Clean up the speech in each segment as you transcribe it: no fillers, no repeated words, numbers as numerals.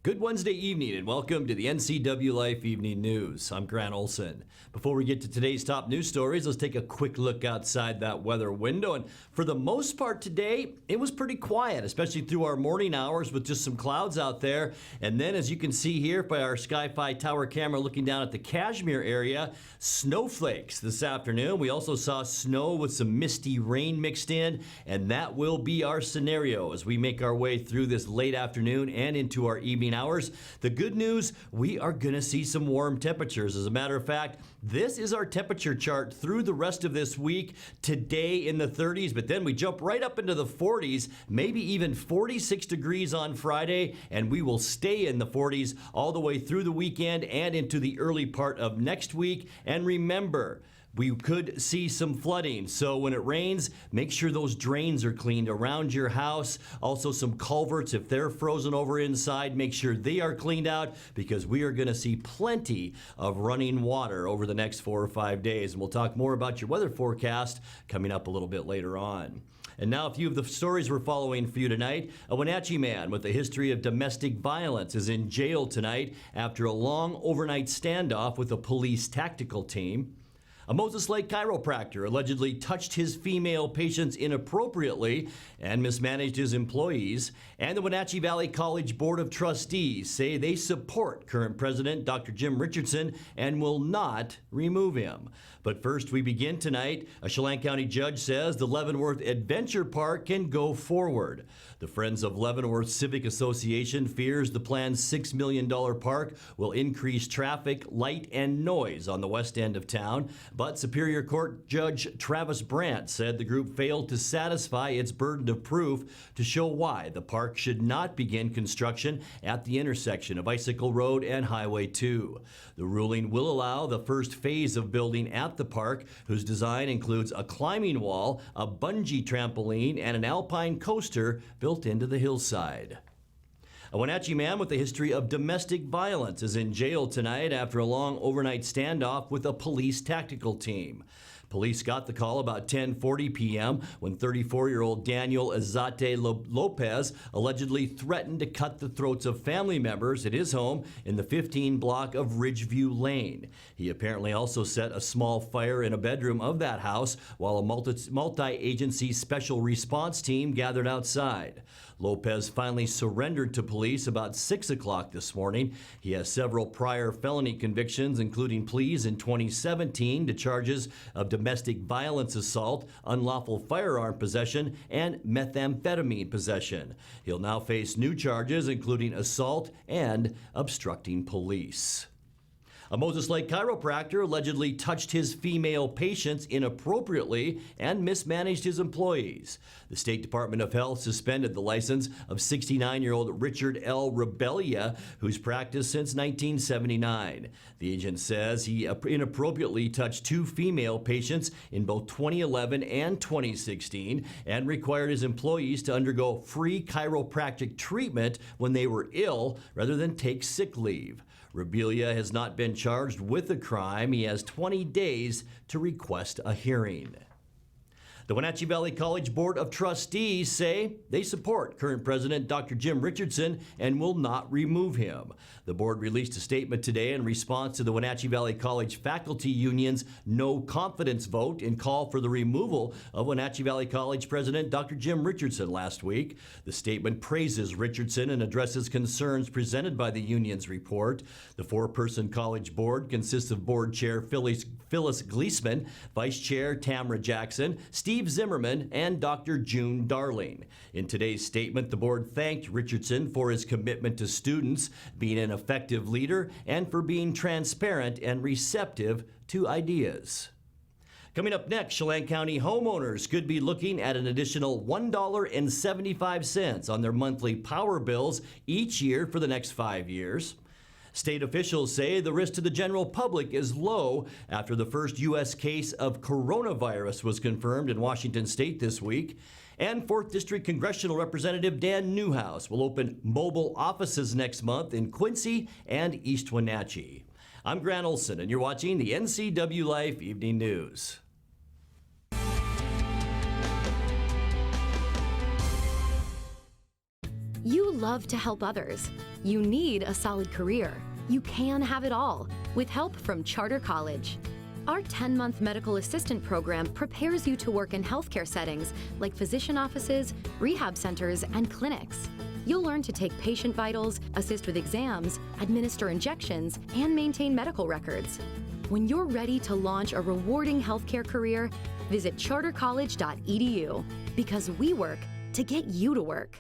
Good Wednesday evening and welcome to the NCWLIFE Evening News. I'm Grant Olson. Before we get to today's top news stories, let's take a quick look outside that weather window. And for the most part today, it was pretty quiet, especially through our morning hours with just some clouds out there. And then as you can see here by our Sky-Fi tower camera looking down at the Kashmir area, snowflakes this afternoon. We also saw snow with some misty rain mixed in, and that will be our scenario as we make our way through this late afternoon and into our evening hours. The good news, we are going to see some warm temperatures. As a matter of fact, this is our temperature chart through the rest of this week. Today in the 30s, but then we jump right up into the 40s, maybe even 46 degrees on Friday, and we will stay in the 40s all the way through the weekend and into the early part of next week. And remember, we could see some flooding, so when it rains, make sure those drains are cleaned around your house. Also some culverts, if they're frozen over inside, make sure they are cleaned out because we are going to see plenty of running water over the next 4 or 5 days. And we'll talk more about your weather forecast coming up a little bit later on. And now a few of the stories we're following for you tonight. A Wenatchee man with a history of domestic violence is in jail tonight after a long overnight standoff with a police tactical team. A Moses Lake chiropractor allegedly touched his female patients inappropriately and mismanaged his employees. And the Wenatchee Valley College Board of Trustees say they support current president Dr. Jim Richardson and will not remove him. But first, we begin tonight. A Chelan County judge says the Leavenworth Adventure Park can go forward. The Friends of Leavenworth Civic Association fears the planned $6 million park will increase traffic, light, and noise on the west end of town. But Superior Court Judge Travis Brandt said the group failed to satisfy its burden of proof to show why the park should not begin construction at the intersection of Icicle Road and Highway 2. The ruling will allow the first phase of building at the park, whose design includes a climbing wall, a bungee trampoline, and an alpine coaster built into the hillside. A Wenatchee man with a history of domestic violence is in jail tonight after a long overnight standoff with a police tactical team. Police got the call about 10:40 p.m. when 34-year-old Daniel Azate Lopez allegedly threatened to cut the throats of family members at his home in the 15 block of Ridgeview Lane. He apparently also set a small fire in a bedroom of that house while a multi-agency special response team gathered outside. Lopez finally surrendered to police about 6 o'clock this morning. He has several prior felony convictions, including pleas in 2017 to charges of domestic violence assault, unlawful firearm possession, and methamphetamine possession. He'll now face new charges, including assault and obstructing police. A Moses Lake chiropractor allegedly touched his female patients inappropriately and mismanaged his employees. The State Department of Health suspended the license of 69-year-old Richard L. Rebellia, who's practiced since 1979. The agent says he inappropriately touched 2 female patients in both 2011 and 2016 and required his employees to undergo free chiropractic treatment when they were ill rather than take sick leave. Rebellia has not been charged with the crime. He has 20 days to request a hearing. The Wenatchee Valley College Board of Trustees say they support current president Dr. Jim Richardson and will not remove him. The board released a statement today in response to the Wenatchee Valley College Faculty Union's no confidence vote and call for the removal of Wenatchee Valley College President Dr. Jim Richardson last week. The statement praises Richardson and addresses concerns presented by the union's report. The 4-person college board consists of board chair Phyllis Gleesman, vice chair Tamara Jackson, Steve Zimmerman, and Dr. June Darling. In today's statement, the board thanked Richardson for his commitment to students, being an effective leader, and for being transparent and receptive to ideas. Coming up next, Chelan County homeowners could be looking at an additional $1.75 on their monthly power bills each year for the next 5 years. State officials say the risk to the general public is low after the first U.S. case of coronavirus was confirmed in Washington state this week. And 4th District Congressional Representative Dan Newhouse will open mobile offices next month in Quincy and East Wenatchee. I'm Grant Olson, and you're watching the NCWLIFE Evening News. You love to help others. You need a solid career. You can have it all with help from Charter College. Our 10-month medical assistant program prepares you to work in healthcare settings like physician offices, rehab centers, and clinics. You'll learn to take patient vitals, assist with exams, administer injections, and maintain medical records. When you're ready to launch a rewarding healthcare career, visit chartercollege.edu because we work to get you to work.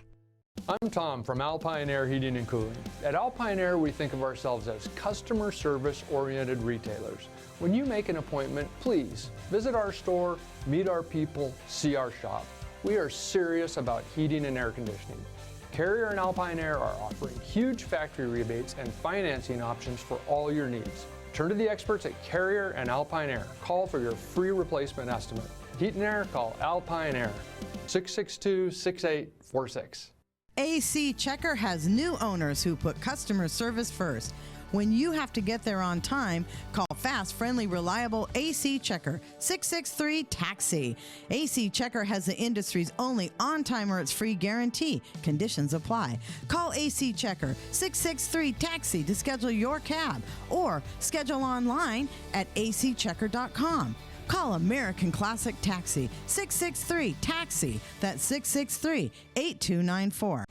I'm Tom from Alpine Air Heating and Cooling. At Alpine Air, we think of ourselves as customer service-oriented retailers. When you make an appointment, please visit our store, meet our people, see our shop. We are serious about heating and air conditioning. Carrier and Alpine Air are offering huge factory rebates and financing options for all your needs. Turn to the experts at Carrier and Alpine Air. Call for your free replacement estimate. Heat and air, call Alpine Air, 662-6846. AC Checker has new owners who put customer service first. When you have to get there on time, call fast, friendly, reliable AC Checker, 663-TAXI. AC Checker has the industry's only on-time or it's free guarantee. Conditions apply. Call AC Checker, 663-TAXI to schedule your cab or schedule online at acchecker.com. Call American Classic Taxi, 663-TAXI. That's 663-8294.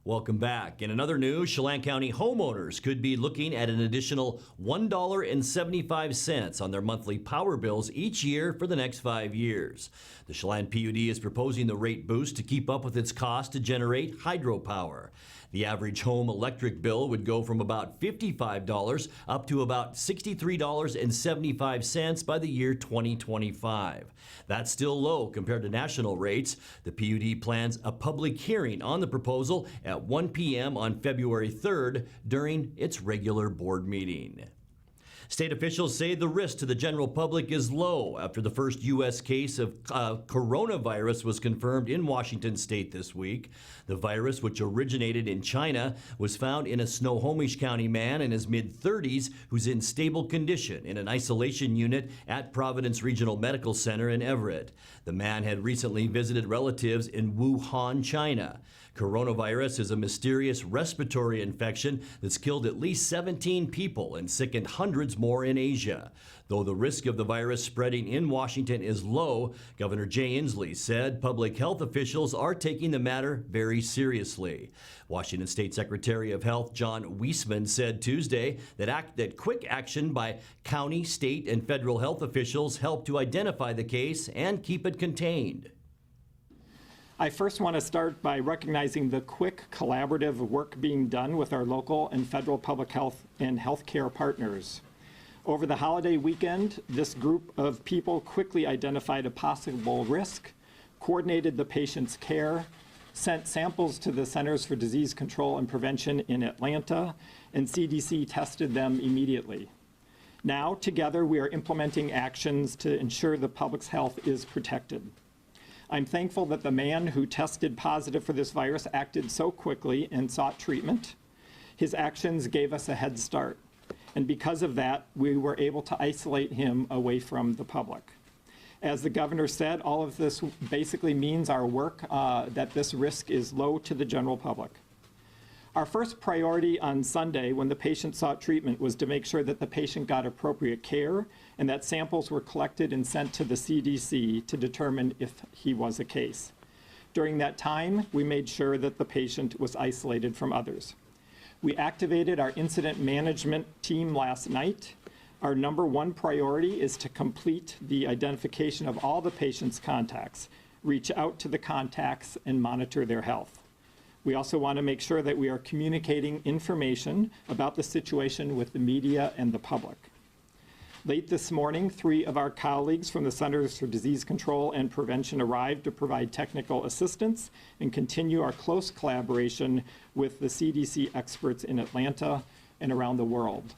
Welcome back. In another news, Chelan County homeowners could be looking at an additional $1.75 on their monthly power bills each year for the next 5 years. The Chelan PUD is proposing the rate boost to keep up with its cost to generate hydropower. The average home electric bill would go from about $55 up to about $63.75 by the year 2025. That's still low compared to national rates. The PUD plans a public hearing on the proposal at 1 p.m. on February 3rd during its regular board meeting. State officials say the risk to the general public is low after the first U.S. case of coronavirus was confirmed in Washington state this week. The virus, which originated in China, was found in a Snohomish County man in his mid-30s who's in stable condition in an isolation unit at Providence Regional Medical Center in Everett. The man had recently visited relatives in Wuhan, China. Coronavirus is a mysterious respiratory infection that's killed at least 17 people and sickened hundreds more in Asia. Though the risk of the virus spreading in Washington is low, Governor Jay Inslee said public health officials are taking the matter very seriously. Washington State Secretary of Health John Weisman said Tuesday that quick action by county, state, and federal health officials helped to identify the case and keep it contained. I first want to start by recognizing the quick collaborative work being done with our local and federal public health and healthcare partners. Over the holiday weekend, this group of people quickly identified a possible risk, coordinated the patient's care, sent samples to the Centers for Disease Control and Prevention in Atlanta, and CDC tested them immediately. Now, together, we are implementing actions to ensure the public's health is protected. I'm thankful that the man who tested positive for this virus acted so quickly and sought treatment. His actions gave us a head start. And because of that, we were able to isolate him away from the public. As the governor said, all of this basically means our work, that this risk is low to the general public. Our first priority on Sunday when the patient sought treatment was to make sure that the patient got appropriate care and that samples were collected and sent to the CDC to determine if he was a case. During that time, we made sure that the patient was isolated from others. We activated our incident management team last night. Our number one priority is to complete the identification of all the patient's contacts, reach out to the contacts, and monitor their health. We also want to make sure that we are communicating information about the situation with the media and the public. Late this morning, 3 of our colleagues from the Centers for Disease Control and Prevention arrived to provide technical assistance and continue our close collaboration with the CDC experts in Atlanta and around the world.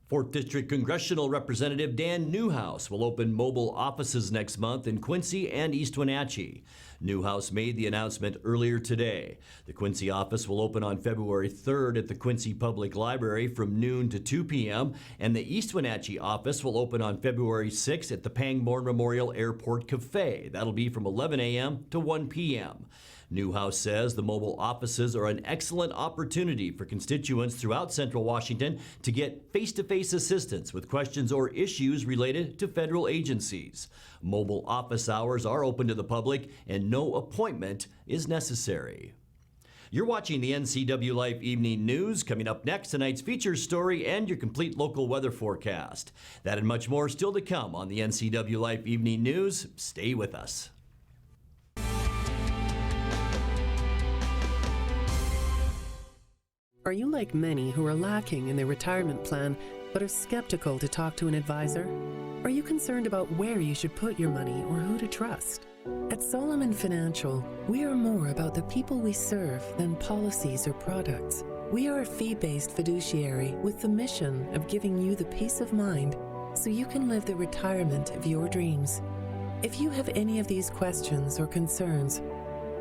4th District Congressional Representative Dan Newhouse will open mobile offices next month in Quincy and East Wenatchee. Newhouse made the announcement earlier today. The Quincy office will open on February 3rd at the Quincy Public Library from noon to 2 p.m., and the East Wenatchee office will open on February 6th at the Pangborn Memorial Airport Cafe. That'll be from 11 a.m. to 1 p.m. Newhouse says the mobile offices are an excellent opportunity for constituents throughout Central Washington to get face-to-face assistance with questions or issues related to federal agencies. Mobile office hours are open to the public and no appointment is necessary. You're watching the NCWLIFE Evening News. Coming up next, tonight's features story and your complete local weather forecast. That and much more still to come on the NCWLIFE Evening News. Stay with us. Are you like many who are lacking in their retirement plan but are skeptical to talk to an advisor? Are you concerned about where you should put your money or who to trust? At Solomon Financial, we are more about the people we serve than policies or products. We are a fee-based fiduciary with the mission of giving you the peace of mind so you can live the retirement of your dreams. If you have any of these questions or concerns,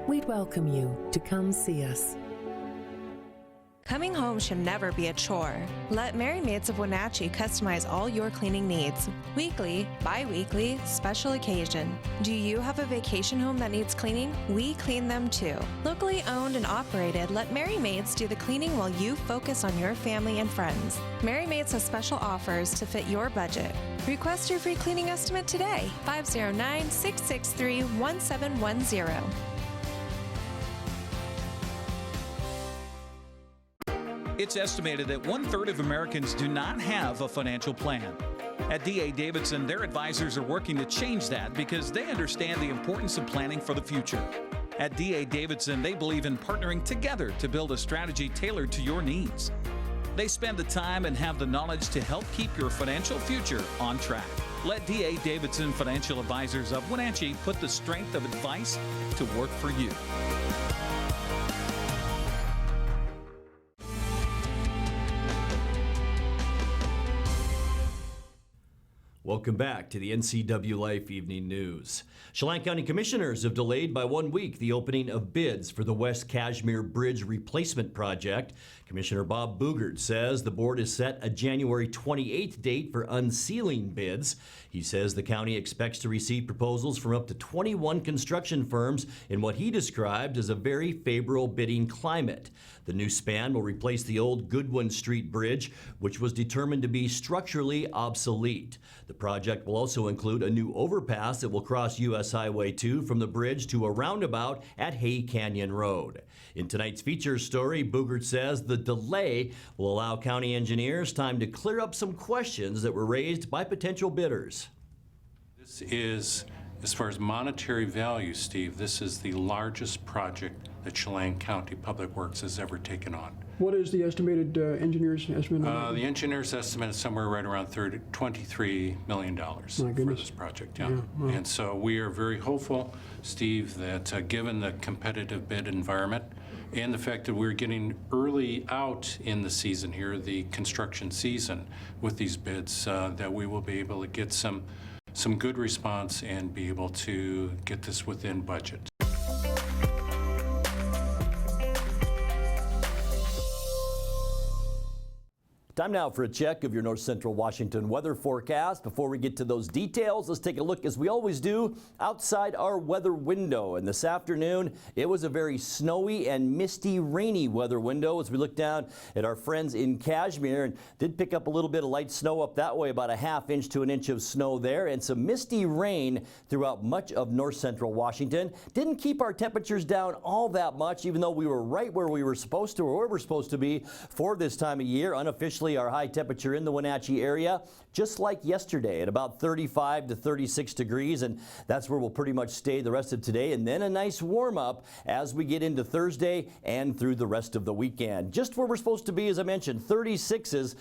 we'd welcome you to come see us. Coming home should never be a chore. Let Mary Maids of Wenatchee customize all your cleaning needs. Weekly, bi-weekly, special occasion. Do you have a vacation home that needs cleaning? We clean them too. Locally owned and operated, let Mary Maids do the cleaning while you focus on your family and friends. Mary Maids has special offers to fit your budget. Request your free cleaning estimate today. 509-663-1710. It's estimated that 1/3 of Americans do not have a financial plan. At D.A. Davidson, their advisors are working to change that because they understand the importance of planning for the future. At D.A. Davidson, they believe in partnering together to build a strategy tailored to your needs. They spend the time and have the knowledge to help keep your financial future on track. Let D.A. Davidson Financial Advisors of Wenatchee put the strength of advice to work for you. Welcome back to the NCWLIFE Evening News. Chelan County Commissioners have delayed by 1 week the opening of bids for the West Kashmir Bridge Replacement Project. Commissioner Bob Boogert says the board has set a January 28th date for unsealing bids. He says the county expects to receive proposals from up to 21 construction firms in what he described as a very favorable bidding climate. The new span will replace the old Goodwin Street Bridge, which was determined to be structurally obsolete. The project will also include a new overpass that will cross U.S. Highway 2 from the bridge to a roundabout at Hay Canyon Road. In tonight's feature story, Boogert says the delay will allow county engineers time to clear up some questions that were raised by potential bidders. This is, as far as monetary value, Steve, this is the largest project that Chelan County Public Works has ever taken on. What is the estimated engineer's estimate? The engineer's estimate is somewhere right around $23 million for this project. Yeah. Wow. And so we are very hopeful, Steve, that given the competitive bid environment and the fact that we're getting early out in the season here, the construction season, with these bids, that we will be able to get some good response and be able to get this within budget. Time now for a check of your North Central Washington weather forecast. Before we get to those details, let's take a look, as we always do, outside our weather window. And this afternoon, it was a very snowy and misty, rainy weather window as we look down at our friends in Kashmir, and did pick up a little bit of light snow up that way, about a ½ inch to an inch of snow there, and some misty rain throughout much of North Central Washington. Didn't keep our temperatures down all that much, even though we were right where we were supposed to, or where we're supposed to be for this time of year. Unofficially, our high temperature in the Wenatchee area, just like yesterday, at about 35 to 36 degrees, and that's where we'll pretty much stay the rest of today, and then a nice warm up as we get into Thursday and through the rest of the weekend. Just where we're supposed to be, as I mentioned, 36s,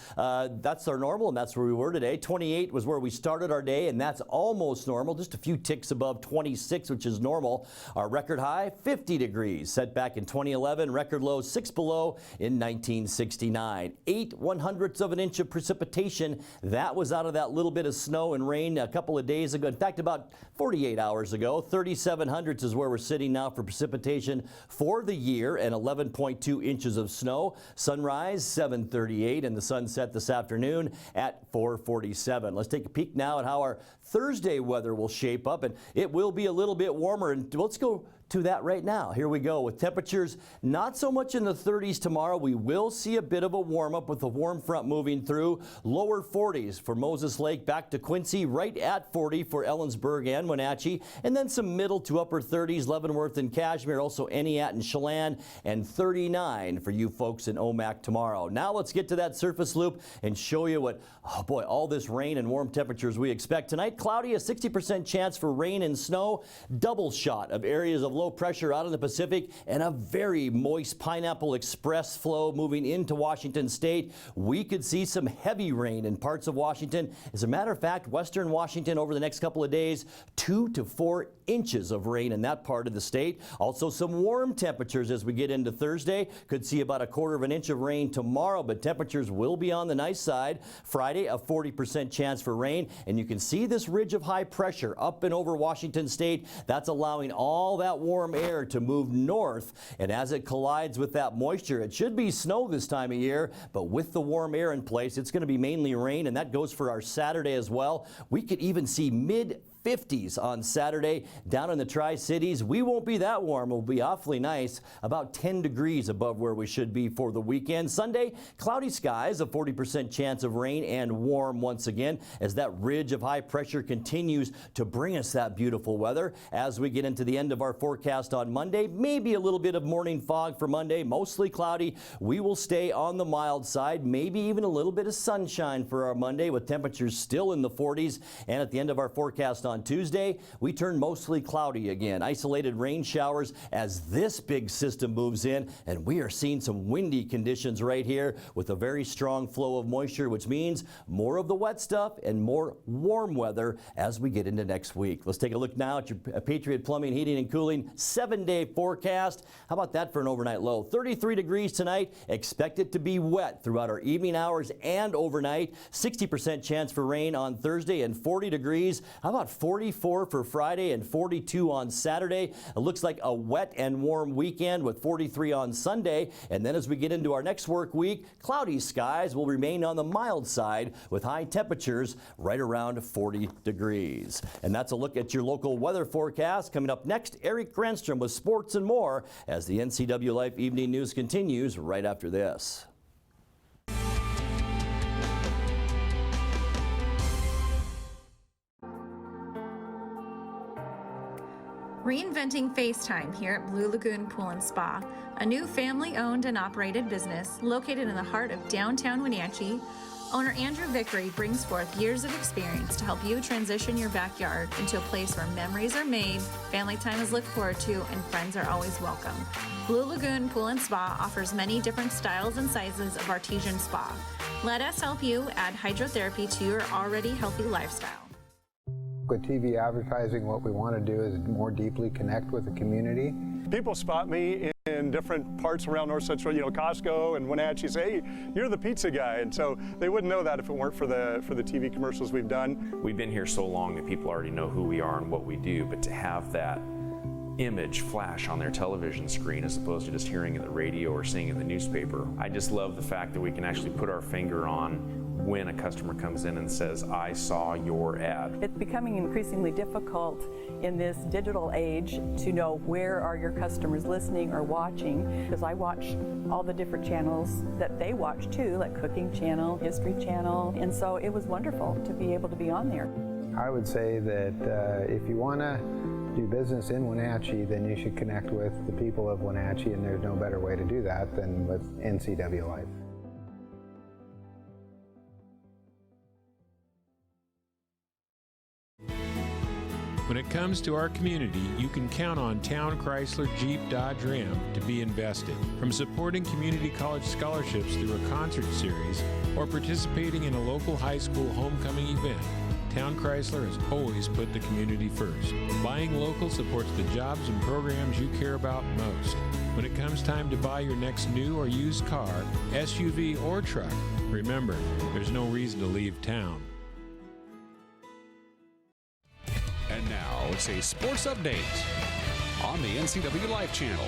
that's our normal, and that's where we were today. 28 was where we started our day, and that's almost normal, just a few ticks above 26, which is normal. Our record high, 50 degrees, set back in 2011, record low 6 below in 1969. 8 100 0.03 of an inch of precipitation. That was out of that little bit of snow and rain a couple of days ago. In fact, about 48 hours ago. 0.37 is where we're sitting now for precipitation for the year, and 11.2 inches of snow. Sunrise 7:38, and the sunset this afternoon at 4:47. Let's take a peek now at how our Thursday weather will shape up, and it will be a little bit warmer. And let's go to that right now. Here we go with temperatures not so much in the 30s tomorrow. We will see a bit of a warm up with the warm front moving through. Lower 40s for Moses Lake, back to Quincy, right at 40 for Ellensburg and Wenatchee, and then some middle to upper 30s, Leavenworth and Cashmere, also Eniat and Chelan, and 39 for you folks in Omak tomorrow. Now let's get to that surface loop and show you what, oh boy, all this rain and warm temperatures we expect tonight. Cloudy, a 60% chance for rain and snow, double shot of areas of low pressure out in the Pacific, and a very moist Pineapple Express flow moving into Washington State. We could see some heavy rain in parts of Washington. As a matter of fact, western Washington over the next couple of days, 2 to 4 inches of rain in that part of the state. Also some warm temperatures as we get into Thursday. Could see about 1/4 of an inch of rain tomorrow, but temperatures will be on the nice side. Friday, a 40% chance for rain, and you can see this ridge of high pressure up and over Washington State. That's allowing all that warm air to move north, and as it collides with that moisture, it should be snow this time of year, but with the warm air in place, it's going to be mainly rain, and that goes for our Saturday as well. We could even see mid-50s on Saturday down in the Tri-Cities. We won't be that warm. It'll be awfully nice, about 10 degrees above where we should be for the weekend. Sunday, cloudy skies, a 40% chance of rain, and warm once again as that ridge of high pressure continues to bring us that beautiful weather. As we get into the end of our forecast on Monday, maybe a little bit of morning fog for Monday, mostly cloudy. We will stay on the mild side, maybe even a little bit of sunshine for our Monday with temperatures still in the 40s. And at the end of our forecast on Tuesday, we turn mostly cloudy again. Isolated rain showers as this big system moves in, and we are seeing some windy conditions right here with a very strong flow of moisture, which means more of the wet stuff and more warm weather as we get into next week. Let's take a look now at your Patriot Plumbing, Heating and Cooling 7-day forecast. How about that for an overnight low? 33 degrees tonight. Expect it to be wet throughout our evening hours and overnight. 60% chance for rain on Thursday and 40 degrees. How about 44 for Friday and 42 on Saturday? It looks like a wet and warm weekend with 43 on Sunday. And then as we get into our next work week, cloudy skies will remain on the mild side with high temperatures right around 40 degrees. And that's a look at your local weather forecast. Coming up next, Eric Granstom with sports and more as the NCWLIFE Evening News continues right after this. Reinventing FaceTime here at Blue Lagoon Pool and Spa, a new family-owned and operated business located in the heart of downtown Wenatchee. Owner Andrew Vickery brings forth years of experience to help you transition your backyard into a place where memories are made, family time is looked forward to, and friends are always welcome. Blue Lagoon Pool and Spa offers many different styles and sizes of artesian spa. Let us help you add hydrotherapy to your already healthy lifestyle. With TV advertising, what we want to do is more deeply connect with the community. People spot me in different parts around North Central, Costco and Wenatchee, say, hey, you're the pizza guy. And so they wouldn't know that if it weren't for the TV commercials we've done. We've been here so long that people already know who we are and what we do, but to have that image flash on their television screen as opposed to just hearing it in the radio or seeing it in the newspaper, I just love the fact that we can actually put our finger on when a customer comes in and says, I saw your ad. It's becoming increasingly difficult in this digital age to know where are your customers listening or watching, because I watch all the different channels that they watch too, like Cooking Channel, History Channel, and so it was wonderful to be able to be on there. I would say that if you want to do business in Wenatchee, then you should connect with the people of Wenatchee, and there's no better way to do that than with NCWLIFE. When it comes to our community, you can count on Town Chrysler Jeep Dodge Ram to be invested. From supporting community college scholarships through a concert series or participating in a local high school homecoming event, Town Chrysler has always put the community first. Buying local supports the jobs and programs you care about most. When it comes time to buy your next new or used car, SUV, or truck, remember, there's no reason to leave town. And now it's a sports update on the NCWLIFE channel.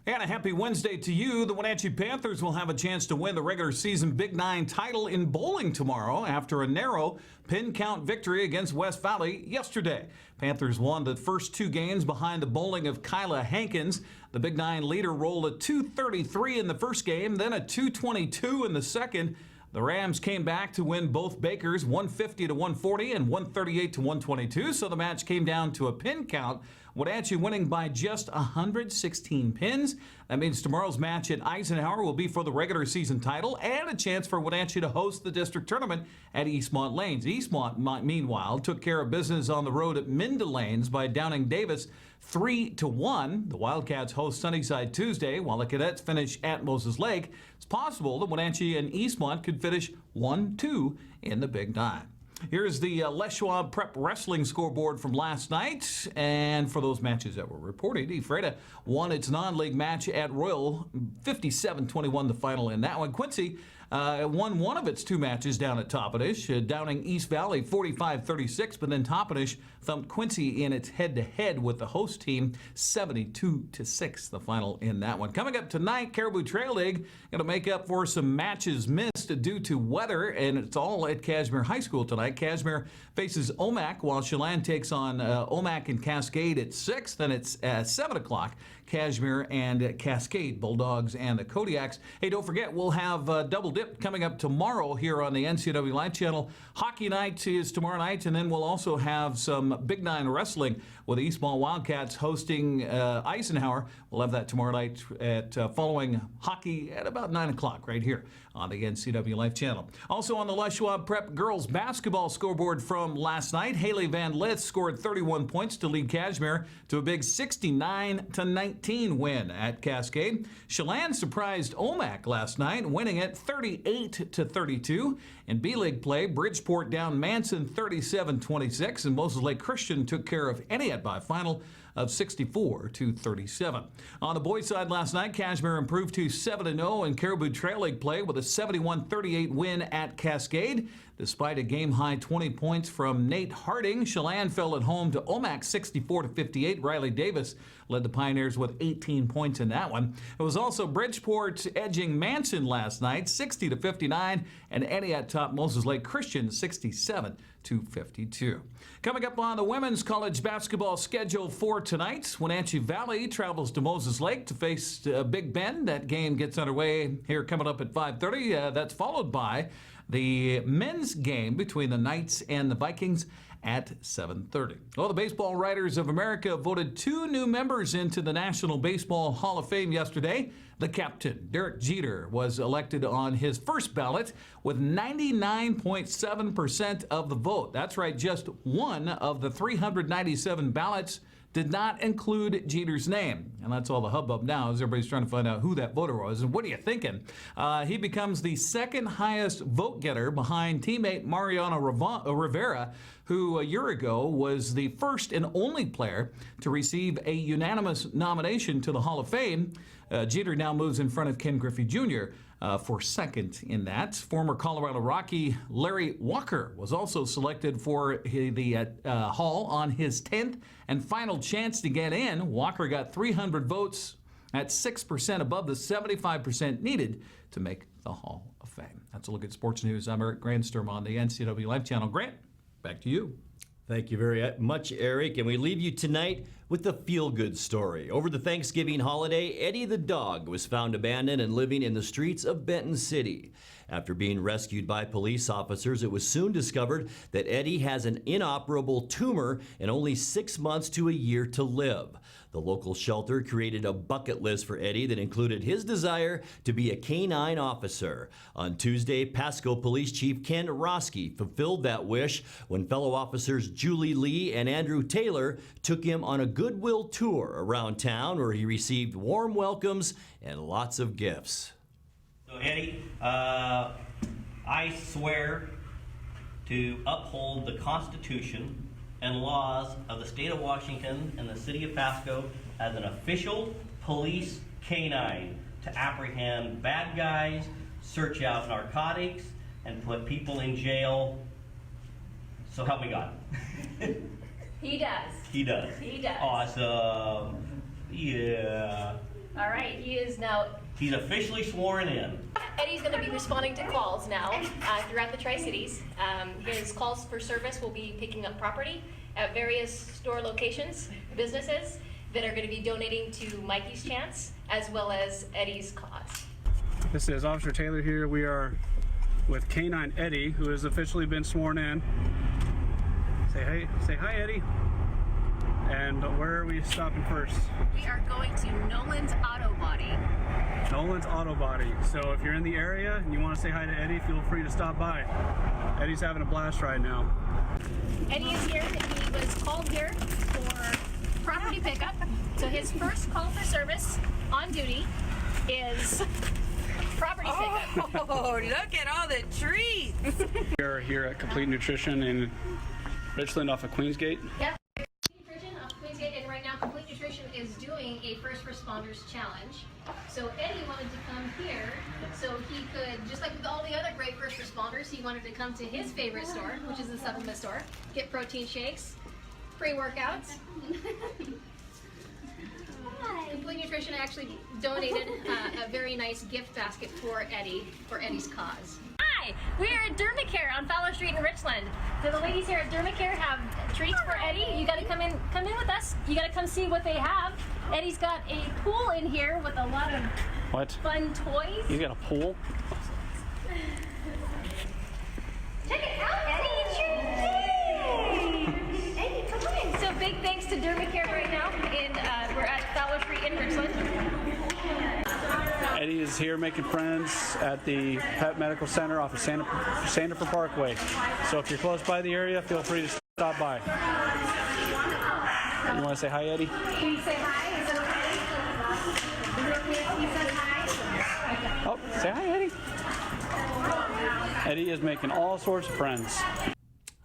And a happy Wednesday to you. The Wenatchee Panthers will have a chance to win the regular season Big Nine title in bowling tomorrow after a narrow pin count victory against West Valley yesterday. Panthers won the first two games behind the bowling of Kyla Hankins. The Big Nine leader rolled a .233 in the first game, then a .222 in the second. The Rams came back to win both Bakers 150-140 and 138-122, so the match came down to a pin count. Wenatchee winning by just 116 pins. That means tomorrow's match at Eisenhower will be for the regular season title and a chance for Wenatchee to host the district tournament at Eastmont Lanes. Eastmont, meanwhile, took care of business on the road at Minda Lanes by downing Davis 3-1. The Wildcats host Sunnyside Tuesday, while the Cadets finish at Moses Lake. It's possible that Wenatchee and Eastmont could finish 1-2 in the Big Nine. Here's the Les Schwab Prep Wrestling scoreboard from last night. And for those matches that were reported, Ephrata won its non-league match at Royal, 57-21 the final in that one. Quincy won one of its two matches down at Toppenish, downing East Valley 45-36, but then Toppenish thumped Quincy in its head-to-head with the host team 72-6, the final in that one. Coming up tonight, Caribou Trail League going to make up for some matches missed due to weather, and it's all at Cashmere High School tonight. Cashmere faces Omak, while Chelan takes on Omak and Cascade at 6. Then it's 7 o'clock. Cashmere and Cascade, Bulldogs and the Kodiaks. Hey, don't forget, we'll have Double Dip coming up tomorrow here on the NCWLIFE channel. Hockey night is tomorrow night, and then we'll also have some Big Nine wrestling with the Eastmont Wildcats hosting Eisenhower. We'll have that tomorrow night at following hockey at about 9 o'clock right here on the NCWLIFE channel. Also on the Les Schwab Prep girls basketball scoreboard from last night, Haley Van Lith scored 31 points to lead Cashmere to a big 69-19 win at Cascade. Chelan surprised Omak last night, winning it 38-32. In B-League play, Bridgeport down Manson 37-26, and Moses Lake Christian took care of Entiat by a final of 64-37. On the boys' side last night, Cashmere improved to 7-0 in Caribou Trail League play with a 71-38 win at Cascade. Despite a game-high 20 points from Nate Harding, Chelan fell at home to Omak 64-58. Riley Davis led the Pioneers with 18 points in that one. It was also Bridgeport edging Manson last night 60-59, and Entiat topped Moses Lake Christian 67-52. Coming up on the women's college basketball schedule for tonight, Wenatchee Valley travels to Moses Lake to face Big Bend. That game gets underway here coming up at 5:30. That's followed by the men's game between the Knights and the Vikings at 7:30. Well, the Baseball Writers of America voted 2 new members into the National Baseball Hall of Fame yesterday. The captain, Derek Jeter, was elected on his first ballot with 99.7% of the vote. That's right, just one of the 397 ballots did not include Jeter's name. And that's all the hubbub now, as everybody's trying to find out who that voter was. And what are you thinking? He becomes the second highest vote getter behind teammate Mariano Rivera, who a year ago was the first and only player to receive a unanimous nomination to the Hall of Fame. Jeter now moves in front of Ken Griffey Jr. For second in that. Former Colorado Rocky Larry Walker was also selected for the Hall on his 10th and final chance to get in. Walker got 300 votes at 6% above the 75% needed to make the Hall of Fame. That's a look at sports news. I'm Eric Granstom on the NCWLIFE channel. Grant, back to you. Thank you very much, Eric. And we leave you tonight with a feel-good story. Over the Thanksgiving holiday, Eddie the dog was found abandoned and living in the streets of Benton City. After being rescued by police officers, it was soon discovered that Eddie has an inoperable tumor and only 6 months to a year to live. The local shelter created a bucket list for Eddie that included his desire to be a canine officer. On Tuesday, Pasco Police Chief Ken Roski fulfilled that wish when fellow officers Julie Lee and Andrew Taylor took him on a goodwill tour around town where he received warm welcomes and lots of gifts. So Eddie, I swear to uphold the Constitution and laws of the state of Washington and the city of Pasco as an official police canine to apprehend bad guys, search out narcotics, and put people in jail. So help me God. He does. He does. He does. Awesome. Yeah. All right, he is now. He's officially sworn in. Eddie's going to be responding to calls now throughout the Tri-Cities. His calls for service will be picking up property at various store locations, businesses that are going to be donating to Mikey's Chance as well as Eddie's cause. This is Officer Taylor here. We are with Canine Eddie, who has officially been sworn in. Say hi, Eddie. And where are we stopping first? We are going to Nolan's Auto Body. Nolan's Auto Body. So if you're in the area and you want to say hi to Eddie, feel free to stop by. Eddie's having a blast right now. Eddie is here. He was called here for property pickup. So his first call for service on duty is property pickup. Oh, look at all the treats. We are here at Complete Nutrition in Richland off of Queensgate. Yep. Nutrition off Queensgate, and right now Complete Nutrition is doing a First Responders Challenge. So Eddie wanted to come here so he could, just like with all the other great first responders, he wanted to come to his favorite store, which is the supplement store, get protein shakes, pre-workouts. Complete Nutrition actually donated a very nice gift basket for Eddie's cause. Hi, we are at Dermacare on Fowler Street in Richland. So the ladies here at Dermacare have treats for Eddie. You got to come in with us. You got to come see what they have. Eddie's got a pool in here with a lot of fun toys. He's got a pool? Check it out, Eddie. It's your day. Eddie, come on. So big thanks to Dermacare right now. We're at Fowler Street in Richland. Eddie is here making friends at the Pet Medical Center off of Sandifer Parkway. So if you're close by the area, feel free to stop by. You want to say hi, Eddie? Can you say hi? Is it okay? He says hi. Oh, say hi, Eddie. Eddie is making all sorts of friends.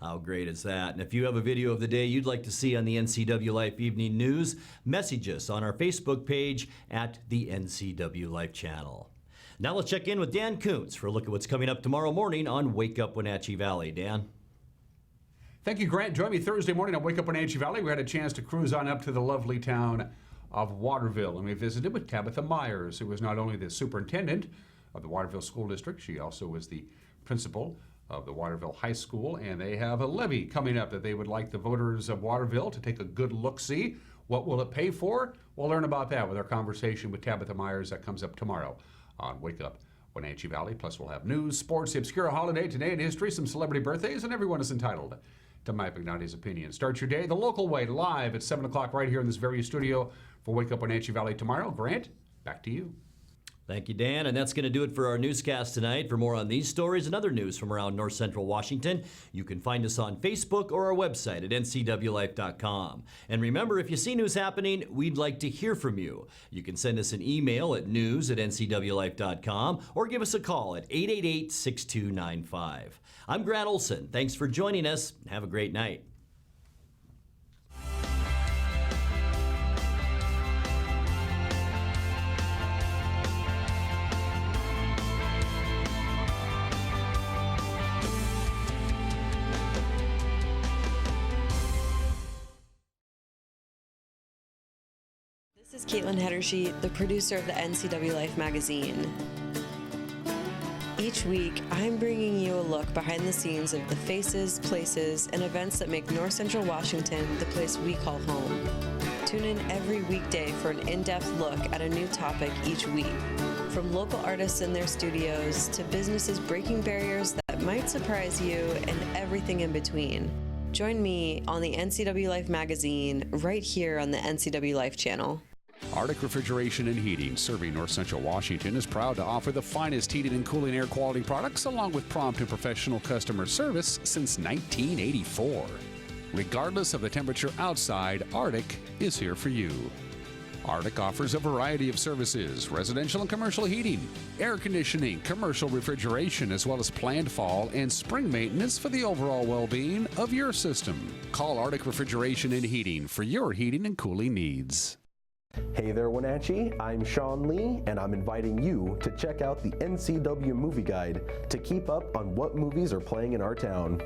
How great is that? And if you have a video of the day you'd like to see on the NCW Life Evening News, message us on our Facebook page at the NCW Life channel. Now let's check in with Dan Kuntz for a look at what's coming up tomorrow morning on Wake Up Wenatchee Valley. Dan? Thank you, Grant. Join me Thursday morning on Wake Up Wenatchee Valley. We had a chance to cruise on up to the lovely town of Waterville, and we visited with Tabitha Myers, who was not only the superintendent of the Waterville School District, she also was the principal of the Waterville High School, and they have a levy coming up that they would like the voters of Waterville to take a good look-see. What will it pay for? We'll learn about that with our conversation with Tabitha Myers that comes up tomorrow on Wake Up Wenatchee Valley. Plus we'll have news, sports, the obscure holiday, today in history, some celebrity birthdays, and everyone is entitled to Mike McNally's opinion. Start your day the local way, live at 7 o'clock right here in this very studio for Wake Up Wenatchee Valley tomorrow. Grant, back to you. Thank you, Dan. And that's going to do it for our newscast tonight. For more on these stories and other news from around North Central Washington, you can find us on Facebook or our website at ncwlife.com. And remember, if you see news happening, we'd like to hear from you. You can send us an email at news@ncwlife.com or give us a call at 888-6295. I'm Grant Olson. Thanks for joining us. Have a great night. This is Caitlin Hedersheet, the producer of the NCWLIFE magazine. Each week, I'm bringing you a look behind the scenes of the faces, places, and events that make North Central Washington the place we call home. Tune in every weekday for an in-depth look at a new topic each week. From local artists in their studios to businesses breaking barriers that might surprise you and everything in between. Join me on the NCWLIFE magazine right here on the NCWLIFE channel. Arctic Refrigeration and Heating, serving North Central Washington, is proud to offer the finest heating and cooling air quality products along with prompt and professional customer service since 1984. Regardless of the temperature outside, Arctic is here for you. Arctic offers a variety of services: residential and commercial heating, air conditioning, commercial refrigeration, as well as planned fall and spring maintenance for the overall well-being of your system. Call Arctic Refrigeration and Heating for your heating and cooling needs. Hey there, Wenatchee. I'm Sean Lee, and I'm inviting you to check out the NCW Movie Guide to keep up on what movies are playing in our town.